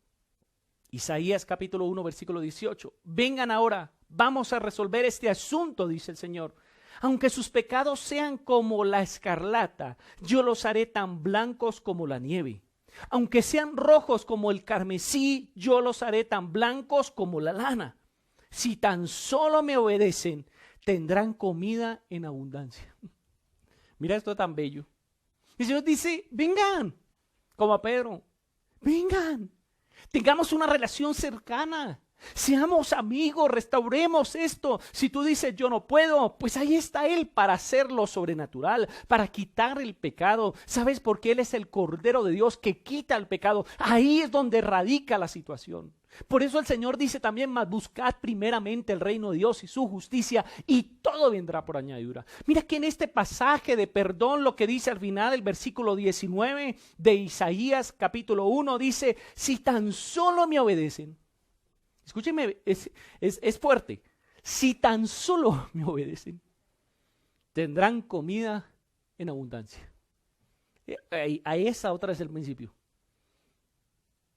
Isaías capítulo 1, versículo 18. Vengan ahora, vamos a resolver este asunto, dice el Señor. Aunque sus pecados sean como la escarlata, yo los haré tan blancos como la nieve. Aunque sean rojos como el carmesí, yo los haré tan blancos como la lana. Si tan solo me obedecen, tendrán comida en abundancia. Mira esto tan bello. El Señor dice, vengan, como a Pedro, vengan. Tengamos una relación cercana, seamos amigos, restauremos esto. Si tú dices yo no puedo, pues ahí está Él para hacer lo sobrenatural, para quitar el pecado. ¿Sabes por qué Él es el Cordero de Dios que quita el pecado? Ahí es donde radica la situación. Por eso el Señor dice también, mas buscad primeramente el reino de Dios y su justicia y todo vendrá por añadidura. Mira que en este pasaje de perdón lo que dice al final el versículo 19 de Isaías capítulo 1 dice, si tan solo me obedecen. Escúchenme, es fuerte. Si tan solo me obedecen, tendrán comida en abundancia. A esa otra es el principio.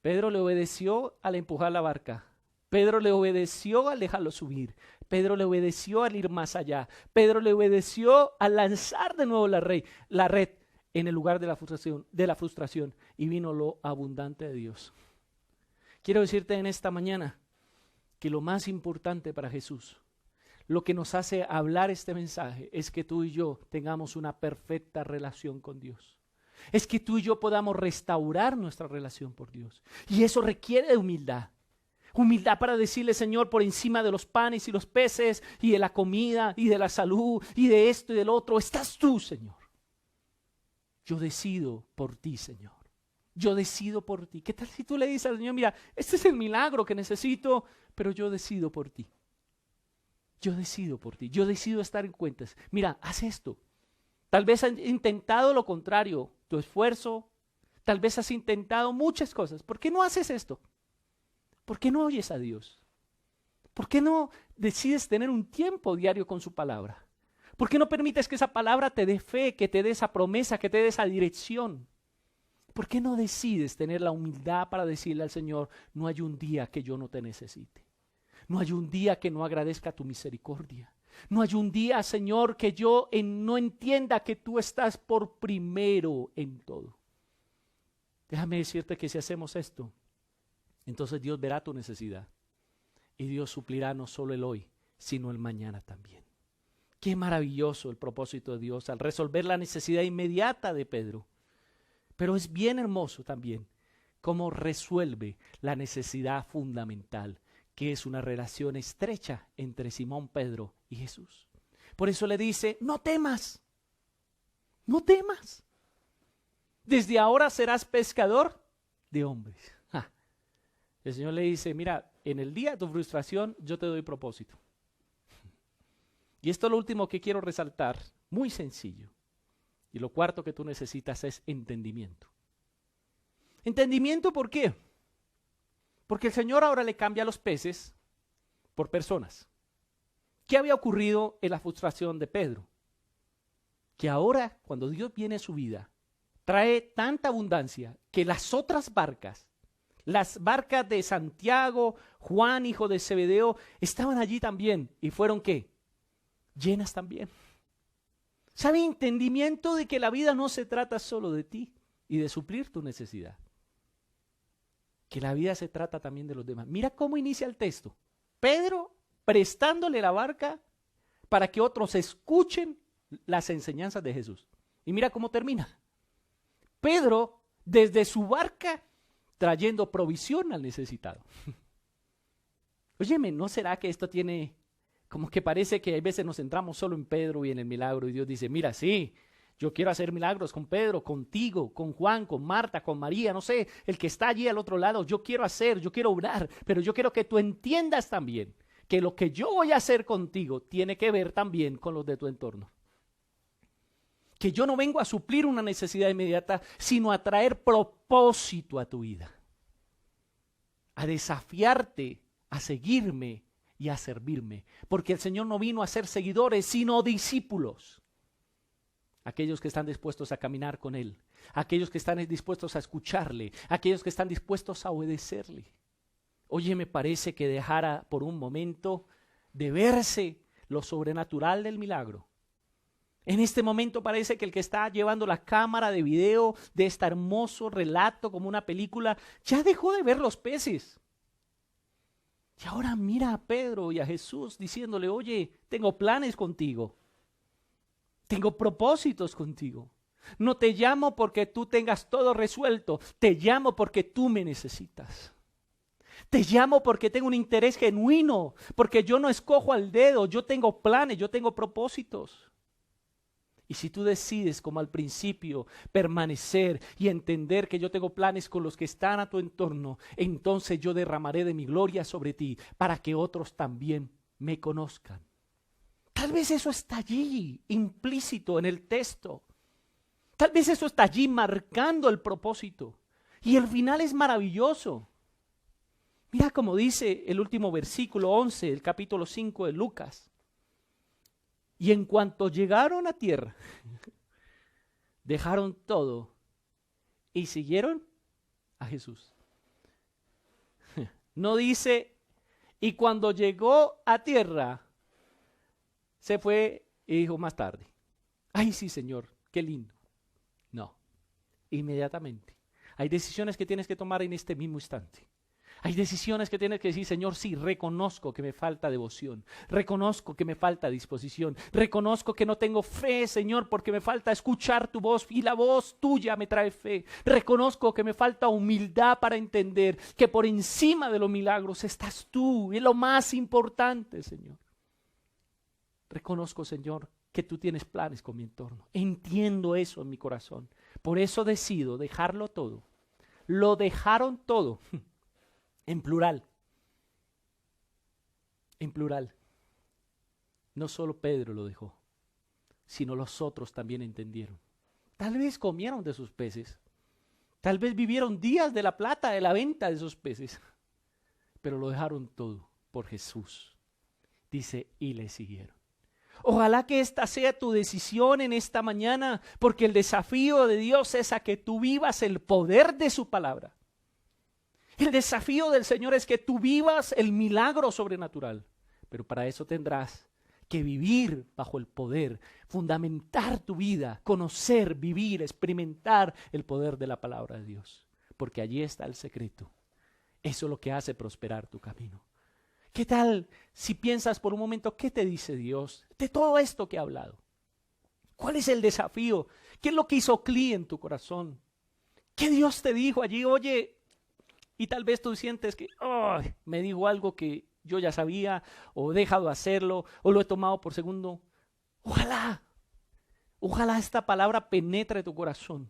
Pedro le obedeció al empujar la barca. Pedro le obedeció al dejarlo subir. Pedro le obedeció al ir más allá. Pedro le obedeció al lanzar de nuevo la red en el lugar de la frustración. Y vino lo abundante de Dios. Quiero decirte en esta mañana que lo más importante para Jesús, lo que nos hace hablar este mensaje, es que tú y yo tengamos una perfecta relación con Dios. Es que tú y yo podamos restaurar nuestra relación por Dios. Y eso requiere de humildad. Humildad para decirle, Señor, por encima de los panes y los peces y de la comida y de la salud y de esto y del otro, estás tú, Señor. Yo decido por ti, Señor. Yo decido por ti. ¿Qué tal si tú le dices al Señor, mira, este es el milagro que necesito, pero yo decido por ti? Yo decido por ti. Yo decido estar en cuentas. Mira, haz esto. Tal vez has intentado lo contrario, tu esfuerzo, tal vez has intentado muchas cosas. ¿Por qué no haces esto? ¿Por qué no oyes a Dios? ¿Por qué no decides tener un tiempo diario con su palabra? ¿Por qué no permites que esa palabra te dé fe, que te dé esa promesa, que te dé esa dirección? ¿Por qué no decides tener la humildad para decirle al Señor, no hay un día que yo no te necesite? No hay un día que no agradezca tu misericordia. No hay un día, Señor, que yo no entienda que tú estás por primero en todo. Déjame decirte que si hacemos esto, entonces Dios verá tu necesidad Y Dios suplirá no solo el hoy, sino el mañana también. Qué maravilloso el propósito de Dios al resolver la necesidad inmediata de Pedro. Pero es bien hermoso también cómo resuelve la necesidad fundamental, que es una relación estrecha entre Simón Pedro y Jesús. Por eso le dice, no temas, no temas. Desde ahora serás pescador de hombres. El Señor le dice, mira, en el día de tu frustración yo te doy propósito. Y esto es lo último que quiero resaltar, muy sencillo. Y lo cuarto que tú necesitas es entendimiento. ¿Entendimiento por qué? Porque el Señor ahora le cambia los peces por personas. ¿Qué había ocurrido en la frustración de Pedro? Que ahora, cuando Dios viene a su vida, trae tanta abundancia que las otras barcas, las barcas de Santiago, Juan, hijo de Zebedeo, estaban allí también. ¿Y fueron qué? Llenas también. ¿Sabe? Entendimiento de que la vida no se trata solo de ti y de suplir tu necesidad. Que la vida se trata también de los demás. Mira cómo inicia el texto. Pedro prestándole la barca para que otros escuchen las enseñanzas de Jesús. Y mira cómo termina. Pedro, desde su barca, trayendo provisión al necesitado. Óyeme, ¿no será que esto tiene, como que parece que a veces nos centramos solo en Pedro y en el milagro y Dios dice, mira, sí, yo quiero hacer milagros con Pedro, contigo, con Juan, con Marta, con María, no sé, el que está allí al otro lado, yo quiero orar, pero yo quiero que tú entiendas también que lo que yo voy a hacer contigo tiene que ver también con los de tu entorno. Que yo no vengo a suplir una necesidad inmediata, sino a traer propósito a tu vida. A desafiarte, a seguirme y a servirme. Porque el Señor no vino a ser seguidores, sino discípulos. Aquellos que están dispuestos a caminar con Él. Aquellos que están dispuestos a escucharle. Aquellos que están dispuestos a obedecerle. Oye, me parece que dejara por un momento de verse lo sobrenatural del milagro. En este momento parece que el que está llevando la cámara de video de este hermoso relato como una película, ya dejó de ver los peces. Y ahora mira a Pedro y a Jesús diciéndole, oye, tengo planes contigo. Tengo propósitos contigo. No te llamo porque tú tengas todo resuelto, te llamo porque tú me necesitas. Te llamo porque tengo un interés genuino, porque yo no escojo al dedo, yo tengo planes, yo tengo propósitos. Y si tú decides, como al principio, permanecer y entender que yo tengo planes con los que están a tu entorno, entonces yo derramaré de mi gloria sobre ti para que otros también me conozcan. Tal vez eso está allí, implícito en el texto. Tal vez eso está allí marcando el propósito. Y el final es maravilloso. Mira cómo dice el último versículo 11 del capítulo 5 de Lucas. Y en cuanto llegaron a tierra, dejaron todo y siguieron a Jesús. No dice, y cuando llegó a tierra, se fue y dijo más tarde, ay sí Señor, qué lindo. No, inmediatamente. Hay decisiones que tienes que tomar en este mismo instante. Hay decisiones que tienes que decir, Señor, sí, reconozco que me falta devoción, reconozco que me falta disposición, reconozco que no tengo fe, Señor, porque me falta escuchar tu voz y la voz tuya me trae fe. Reconozco que me falta humildad para entender que por encima de los milagros estás tú, y es lo más importante, Señor. Reconozco, Señor, que tú tienes planes con mi entorno. Entiendo eso en mi corazón. Por eso decido dejarlo todo. Lo dejaron todo. En plural. En plural. No solo Pedro lo dejó, sino los otros también entendieron. Tal vez comieron de sus peces. Tal vez vivieron días de la plata, de la venta de esos peces. Pero lo dejaron todo por Jesús. Dice, y le siguieron. Ojalá que esta sea tu decisión en esta mañana, porque el desafío de Dios es a que tú vivas el poder de su palabra. El desafío del Señor es que tú vivas el milagro sobrenatural, pero para eso tendrás que vivir bajo el poder, fundamentar tu vida, conocer, vivir, experimentar el poder de la palabra de Dios, porque allí está el secreto. Eso es lo que hace prosperar tu camino. ¿Qué tal si piensas por un momento qué te dice Dios de todo esto que he hablado? ¿Cuál es el desafío? ¿Qué es lo que hizo clic en tu corazón? ¿Qué Dios te dijo allí? Oye, y tal vez tú sientes que me dijo algo que yo ya sabía, o he dejado de hacerlo, o lo he tomado por segundo. Ojalá esta palabra penetre tu corazón.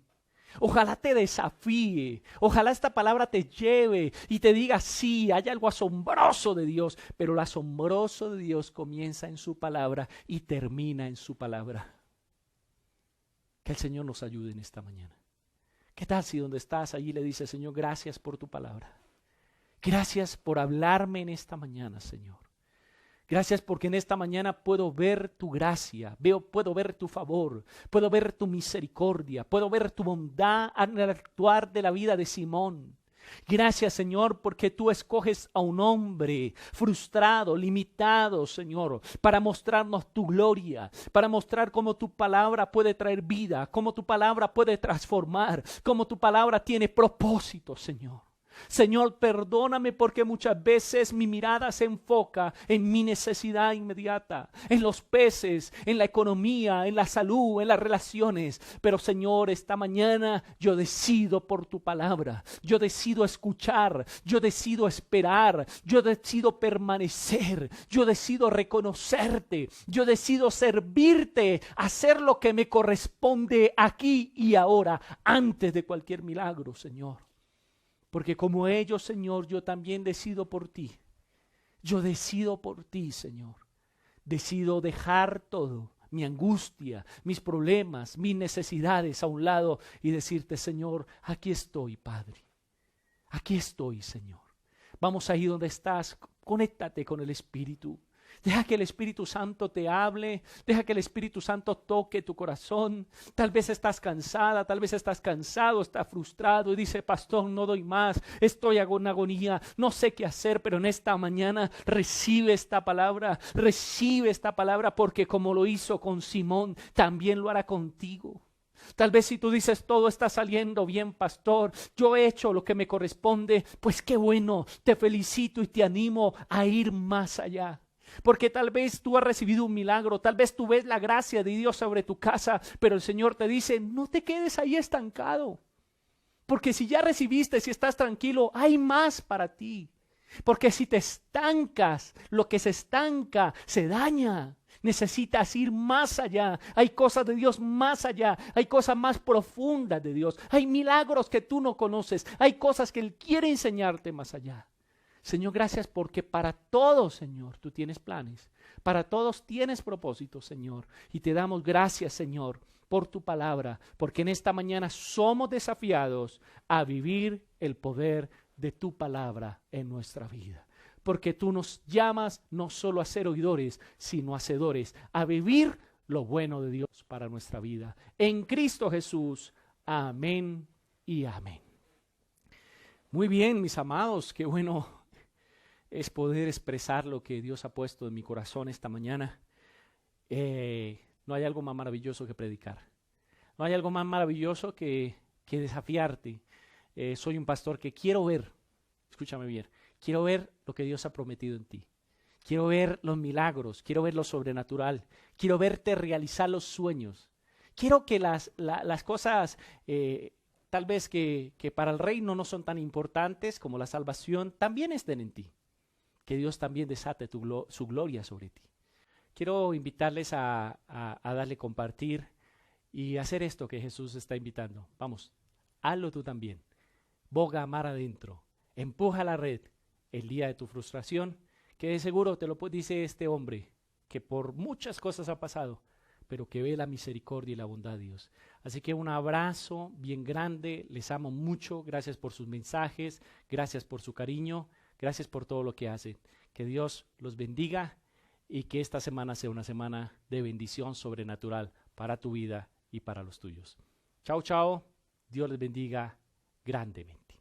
Ojalá te desafíe, ojalá esta palabra te lleve y te diga, sí, hay algo asombroso de Dios, pero lo asombroso de Dios comienza en su palabra y termina en su palabra. Que el Señor nos ayude en esta mañana. ¿Qué tal si donde estás allí le dices, Señor, gracias por tu palabra? Gracias por hablarme en esta mañana, Señor. Gracias porque en esta mañana puedo ver tu gracia, puedo ver tu favor, puedo ver tu misericordia, puedo ver tu bondad al actuar de la vida de Simón. Gracias, Señor, porque tú escoges a un hombre frustrado, limitado, Señor, para mostrarnos tu gloria, para mostrar cómo tu palabra puede traer vida, cómo tu palabra puede transformar, cómo tu palabra tiene propósito, Señor. Señor, perdóname porque muchas veces mi mirada se enfoca en mi necesidad inmediata, en los peces, en la economía, en la salud, en las relaciones. Pero Señor, esta mañana yo decido por tu palabra, yo decido escuchar, yo decido esperar, yo decido permanecer, yo decido reconocerte, yo decido servirte, hacer lo que me corresponde aquí y ahora, antes de cualquier milagro, Señor. Porque como ellos, Señor, yo también decido por ti. Yo decido por ti, Señor. Decido dejar todo, mi angustia, mis problemas, mis necesidades a un lado y decirte, Señor, aquí estoy, Padre. Aquí estoy, Señor. Vamos ahí donde estás, conéctate con el Espíritu. Deja que el Espíritu Santo te hable, deja que el Espíritu Santo toque tu corazón. Tal vez estás cansada, tal vez estás cansado, estás frustrado y dice, pastor, no doy más, estoy en agonía, no sé qué hacer, pero en esta mañana recibe esta palabra porque como lo hizo con Simón, también lo hará contigo. Tal vez si tú dices todo está saliendo bien, pastor, yo he hecho lo que me corresponde, pues qué bueno, te felicito y te animo a ir más allá. Porque tal vez tú has recibido un milagro, tal vez tú ves la gracia de Dios sobre tu casa, pero el Señor te dice, no te quedes ahí estancado. Porque si ya recibiste, si estás tranquilo, hay más para ti. Porque si te estancas, lo que se estanca se daña. Necesitas ir más allá. Hay cosas de Dios más allá. Hay cosas más profundas de Dios. Hay milagros que tú no conoces. Hay cosas que Él quiere enseñarte más allá. Señor, gracias porque para todos, Señor, tú tienes planes. Para todos tienes propósitos, Señor. Y te damos gracias, Señor, por tu palabra. Porque en esta mañana somos desafiados a vivir el poder de tu palabra en nuestra vida. Porque tú nos llamas no solo a ser oidores, sino hacedores, a vivir lo bueno de Dios para nuestra vida. En Cristo Jesús. Amén y amén. Muy bien, mis amados, qué bueno es poder expresar lo que Dios ha puesto en mi corazón esta mañana. No hay algo más maravilloso que predicar. No hay algo más maravilloso que desafiarte. Soy un pastor que quiero ver, escúchame bien, quiero ver lo que Dios ha prometido en ti. Quiero ver los milagros, quiero ver lo sobrenatural, quiero verte realizar los sueños. Quiero que las cosas tal vez que para el reino no son tan importantes como la salvación, también estén en ti. Que Dios también desate su gloria sobre ti. Quiero invitarles a darle compartir y hacer esto que Jesús está invitando. Vamos, hazlo tú también. Boga mar adentro, empuja la red el día de tu frustración, que de seguro te lo dice este hombre, que por muchas cosas ha pasado, pero que ve la misericordia y la bondad de Dios. Así que un abrazo bien grande, les amo mucho, gracias por sus mensajes, gracias por su cariño. Gracias por todo lo que hacen. Que Dios los bendiga y que esta semana sea una semana de bendición sobrenatural para tu vida y para los tuyos. Chao, chao. Dios les bendiga grandemente.